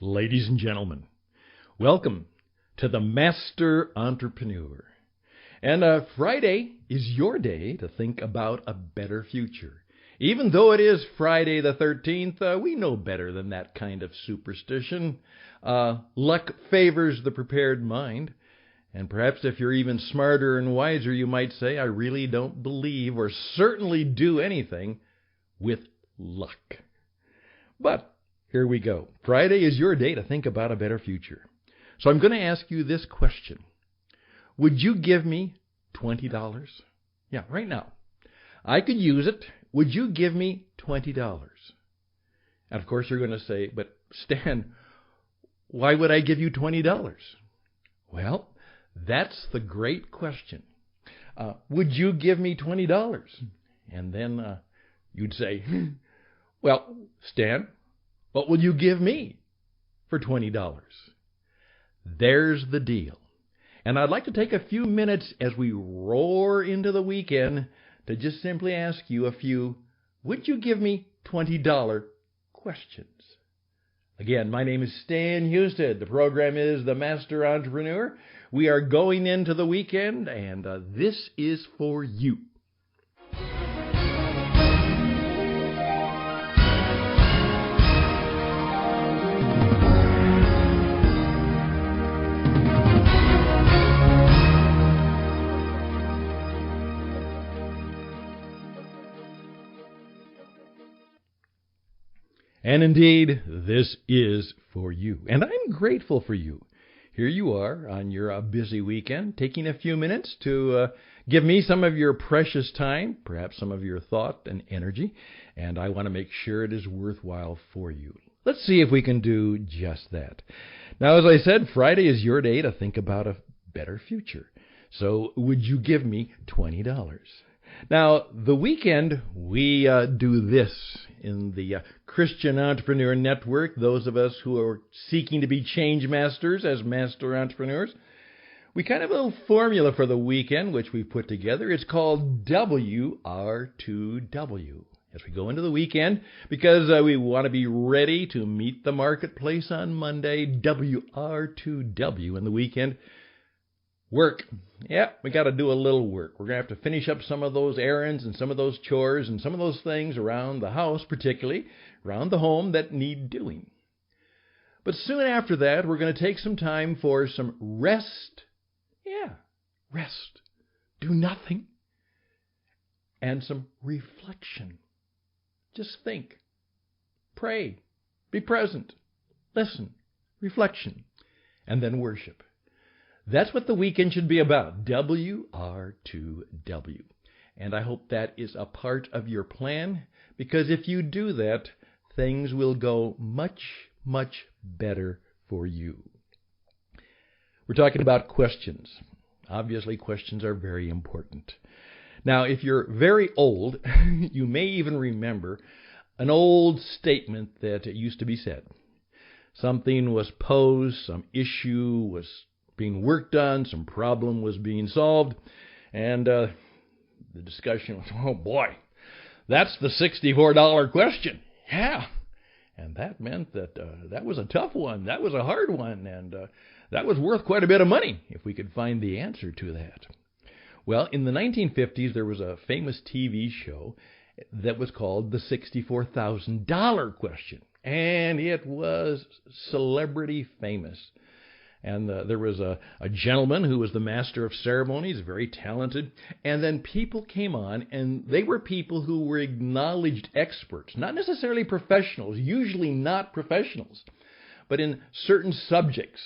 Ladies and gentlemen, welcome to the Master Entrepreneur. And Friday is your day to think about a better future. Even though it is Friday the 13th, we know better than that kind of superstition. Luck favors the prepared mind. And perhaps if you're even smarter and wiser, you might say, I really don't believe or certainly do anything with luck. But here we go. Friday is your day to think about a better future. So I'm going to ask you this question. Would you give me $20? Yeah, right now. I could use it. Would you give me $20? And of course you're going to say, but Stan, why would I give you $20? Well, that's the great question. Would you give me $20? And then you'd say, well, Stan, what will you give me for $20? There's the deal. And I'd like to take a few minutes as we roar into the weekend to just simply ask you a few, would you give me $20 questions? Again, my name is Stan Husted. The program is The Master Entrepreneur. We are going into the weekend, and this is for you. And indeed, this is for you. And I'm grateful for you. Here you are on your busy weekend, taking a few minutes to give me some of your precious time, perhaps some of your thought and energy, and I want to make sure it is worthwhile for you. Let's see if we can do just that. Now, as I said, Friday is your day to think about a better future. So would you give me $20? Now, the weekend, we do this in the Christian Entrepreneur Network, those of us who are seeking to be change masters as master entrepreneurs. We kind of have a little formula for the weekend, which we put together. It's called WR2W. As we go into the weekend, because we want to be ready to meet the marketplace on Monday, WR2W in the weekend. Work. Yeah, we got to do a little work. We're going to have to finish up some of those errands and some of those chores and some of those things around the house, particularly around the home, that need doing. But soon after that, we're going to take some time for some rest. Yeah, rest. Do nothing. And some reflection. Just think. Pray. Be present. Listen. Reflection. And then worship. That's what the weekend should be about, WR2W. And I hope that is a part of your plan, because if you do that, things will go much, much better for you. We're talking about questions. Obviously, questions are very important. Now, if you're very old, you may even remember an old statement that used to be said. Something was posed, some issue was being worked on, some problem was being solved, and the discussion was, oh boy, that's the $64 question. Yeah, and that meant that that was a tough one, that was a hard one, and that was worth quite a bit of money if we could find the answer to that. Well, in the 1950s, there was a famous TV show that was called the $64,000 question, and it was celebrity famous. And there was a gentleman who was the master of ceremonies, very talented. And then people came on, and they were people who were acknowledged experts, not necessarily professionals, usually not professionals, but in certain subjects.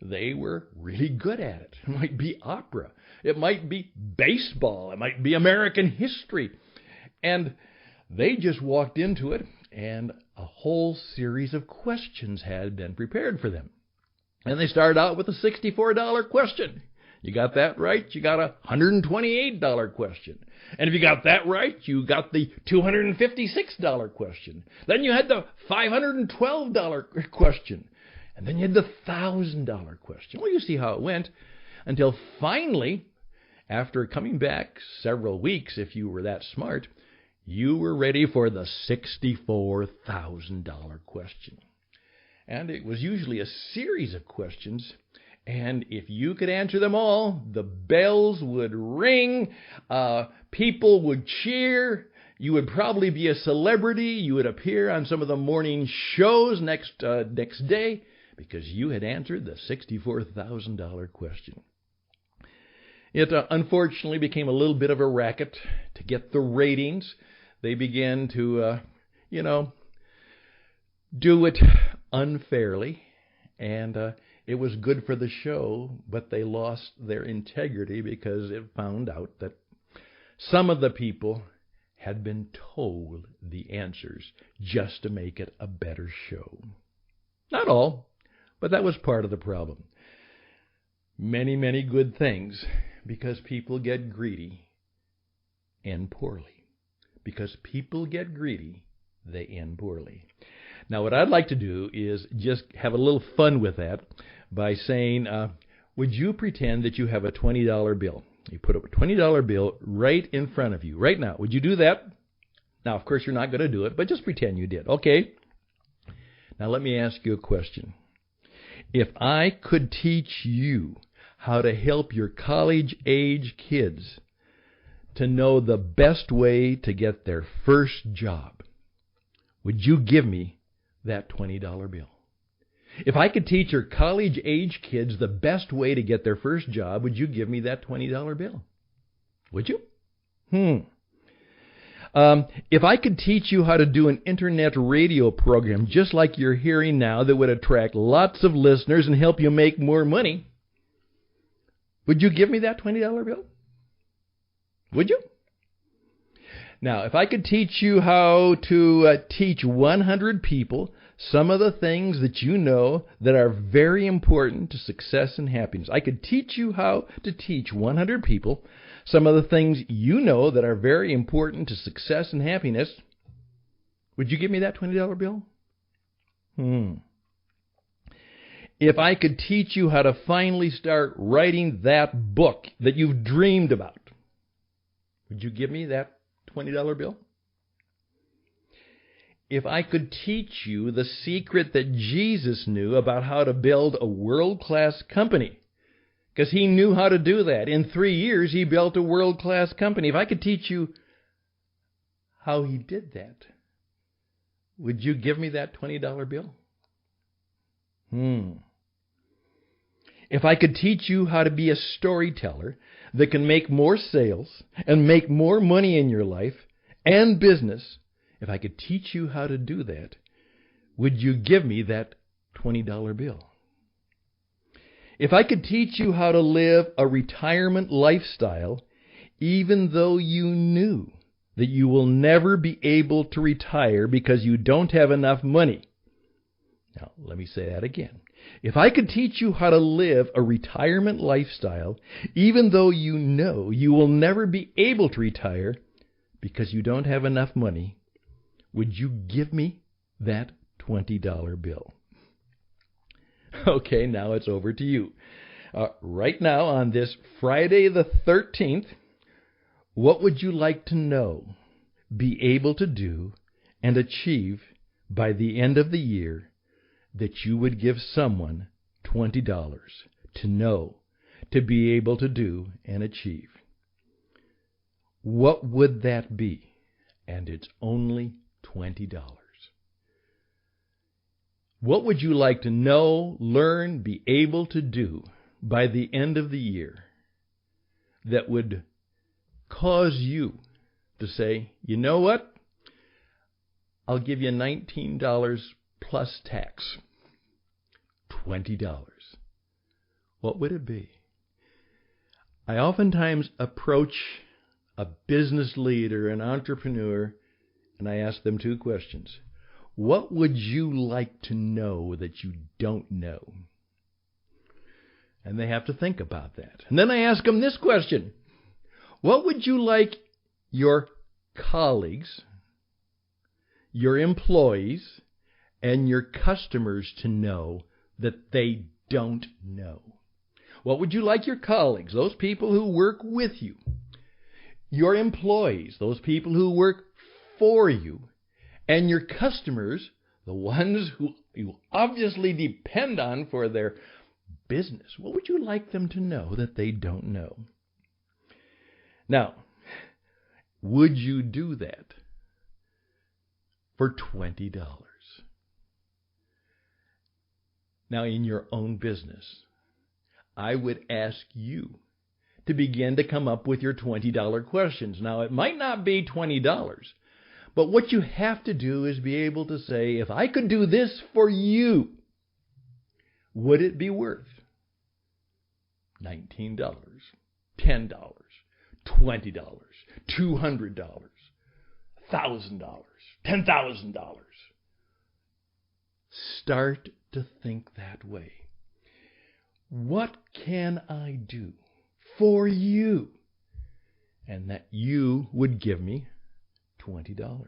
They were really good at it. It might be opera. It might be baseball. It might be American history. And they just walked into it, and a whole series of questions had been prepared for them. And they started out with a $64 question. You got that right, you got a $128 question. And if you got that right, you got the $256 question. Then you had the $512 question. And then you had the $1,000 question. Well, you see how it went until finally, after coming back several weeks, if you were that smart, you were ready for the $64,000 question. And it was usually a series of questions. And if you could answer them all, the bells would ring, people would cheer, you would probably be a celebrity, you would appear on some of the morning shows next day because you had answered the $64,000 question. It unfortunately became a little bit of a racket to get the ratings. They began to, do it unfairly, and it was good for the show, but they lost their integrity because it found out that some of the people had been told the answers just to make it a better show. Not all, but that was part of the problem. Many, many good things, because people get greedy, end poorly. Because people get greedy, they end poorly. Now, what I'd like to do is just have a little fun with that by saying, would you pretend that you have a $20 bill? You put up a $20 bill right in front of you right now. Would you do that? Now, of course, you're not going to do it, but just pretend you did. Okay? Now, let me ask you a question. If I could teach you how to help your college-age kids to know the best way to get their first job, would you give me that $20 bill? If I could teach your college-age kids the best way to get their first job, would you give me that $20 bill? Would you? If I could teach you how to do an internet radio program just like you're hearing now that would attract lots of listeners and help you make more money, would you give me that $20 bill? Would you? Now, if I could teach you how to teach 100 people some of the things that you know that are very important to success and happiness, I could teach you how to teach 100 people some of the things you know that are very important to success and happiness, would you give me that $20 bill? If I could teach you how to finally start writing that book that you've dreamed about, would you give me that $20 bill? If I could teach you the secret that Jesus knew about how to build a world-class company, because he knew how to do that. In 3 years, he built a world-class company. If I could teach you how he did that, would you give me that $20 bill? If I could teach you how to be a storyteller that can make more sales and make more money in your life and business, if I could teach you how to do that, would you give me that $20 bill? If I could teach you how to live a retirement lifestyle, even though you knew that you will never be able to retire because you don't have enough money. Now, let me say that again. If I could teach you how to live a retirement lifestyle, even though you know you will never be able to retire because you don't have enough money, would you give me that $20 bill? Okay, now it's over to you. Right now, on this Friday the 13th, what would you like to know, be able to do, and achieve by the end of the year that you would give someone $20 to know, to be able to do, and achieve? What would that be? And it's only $20. What would you like to know, learn, be able to do by the end of the year that would cause you to say, you know what? I'll give you $19 plus tax. $20. What would it be? I oftentimes approach a business leader, an entrepreneur, and I ask them two questions. What would you like to know that you don't know? And they have to think about that. And then I ask them this question. What would you like your colleagues, your employees, and your customers to know that they don't know? What would you like your colleagues, those people who work with you, your employees, those people who work for you, and your customers, the ones who you obviously depend on for their business. What would you like them to know that they don't know? Now, would you do that for $20? Now, in your own business, I would ask you to begin to come up with your $20 questions. Now, it might not be $20, but what you have to do is be able to say, if I could do this for you, would it be worth $19, $10, $20, $200, $1,000, $10,000? Start to think that way. What can I do for you? And that you would give me $20.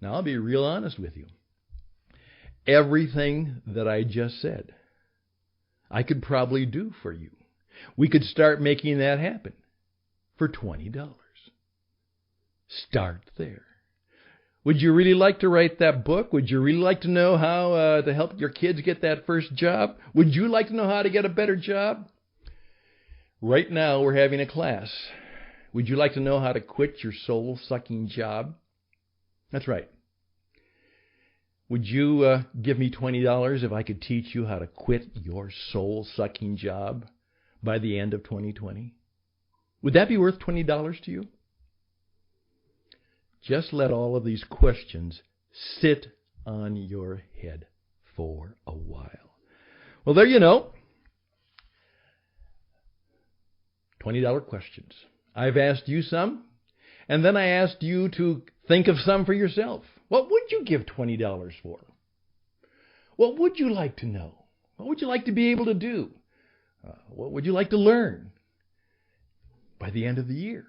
Now, I'll be real honest with you. Everything that I just said, I could probably do for you. We could start making that happen for $20. Start there. Would you really like to write that book? Would you really like to know how to help your kids get that first job? Would you like to know how to get a better job? Right now, we're having a class. Would you like to know how to quit your soul-sucking job? That's right. Would you give me $20 if I could teach you how to quit your soul-sucking job by the end of 2020? Would that be worth $20 to you? Just let all of these questions sit on your head for a while. Well, there you know. $20 questions. I've asked you some, and then I asked you to think of some for yourself. What would you give $20 for? What would you like to know? What would you like to be able to do? What would you like to learn by the end of the year?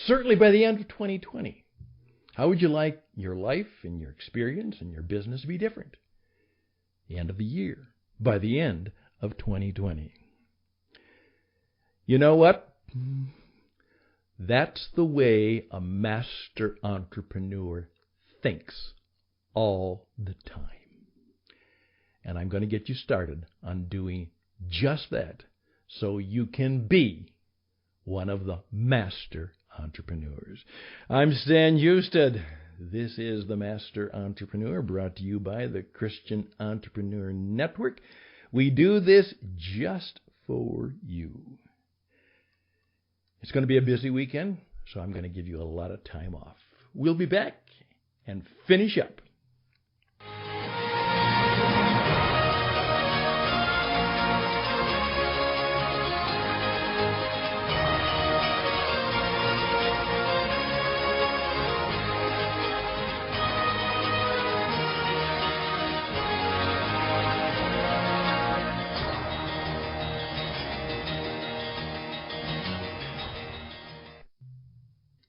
Certainly by the end of 2020. How would you like your life and your experience and your business to be different? The end of the year, by the end of 2020. You know what? That's the way a master entrepreneur thinks all the time. And I'm going to get you started on doing just that so you can be one of the master entrepreneurs. I'm Stan Husted. This is The Master Entrepreneur, brought to you by the Christian Entrepreneur Network. We do this just for you. It's going to be a busy weekend, so I'm going to give you a lot of time off. We'll be back and finish up.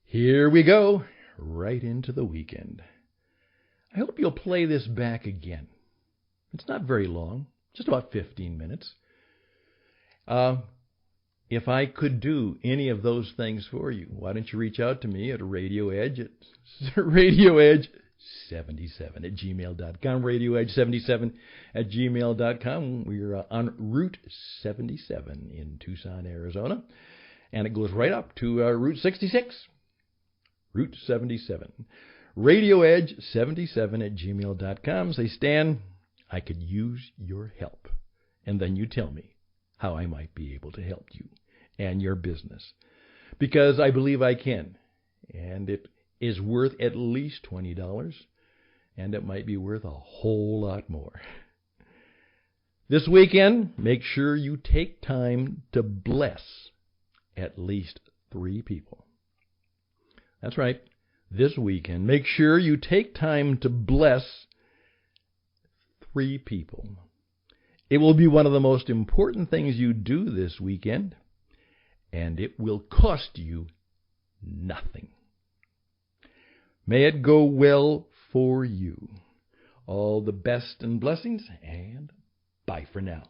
Here we go, right into the weekend. I hope you'll play this back again. It's not very long, just about 15 minutes. If I could do any of those things for you, why don't you reach out to me at Radio Edge at radioedge77@gmail.com, radioedge77@gmail.com. We're on Route 77 in Tucson, Arizona, and it goes right up to Route 66. Route 77. RadioEdge77@gmail.com. Say, Stan, I could use your help. And then you tell me how I might be able to help you and your business. Because I believe I can. And it is worth at least $20. And it might be worth a whole lot more. This weekend, make sure you take time to bless at least 3 people. That's right. This weekend, make sure you take time to bless 3 people. It will be one of the most important things you do this weekend, and it will cost you nothing. May it go well for you. All the best and blessings, and bye for now.